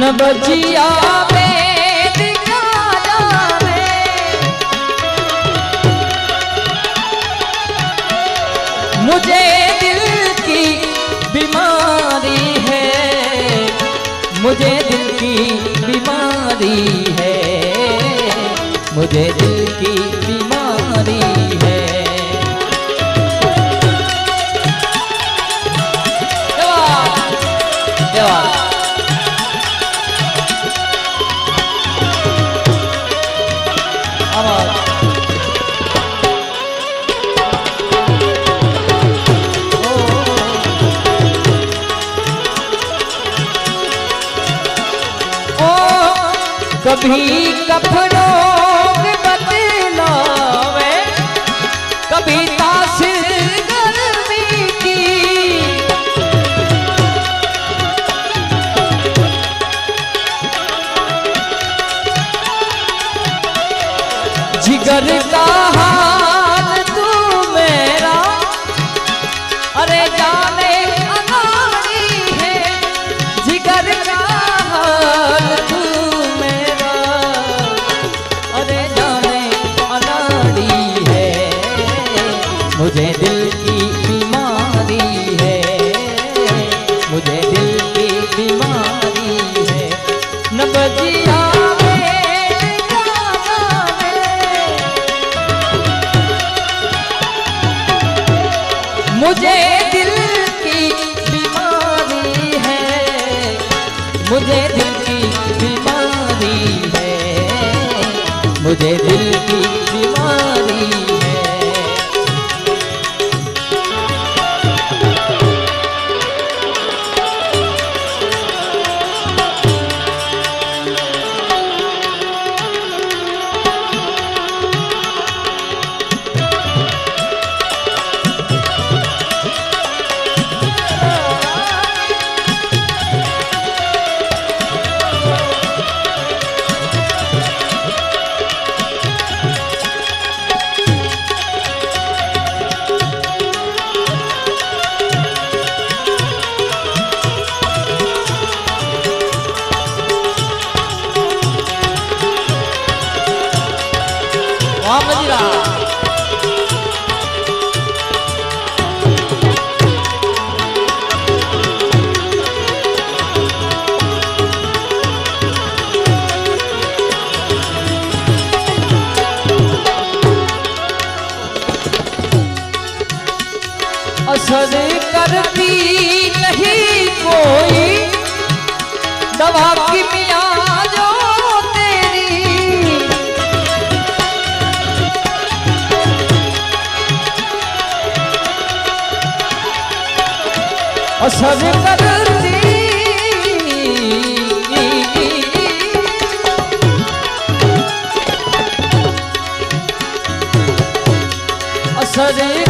न बजिया में दिखाया में, मुझे दिल की बीमारी है, मुझे दिल की बीमारी है, मुझे दिल की बीमारी है। कभी कफनों में बदलावे, कभी तासीर गर्मी की, जिगर का हाल तू मेरा, अरे जाने अनाड़ी है, जिगर का हाल तू मेरा, अरे जाने अनाड़ी है, मुझे दिल की बीमारी है, मुझे दिल की बीमारी है। न बजिया मुझे दिल की बीमारी है, मुझे दिल की बीमारी है, मुझे दिल की बीमारी है। असर करती नहीं कोई दवा की मिया जो तेरी, असर करती असर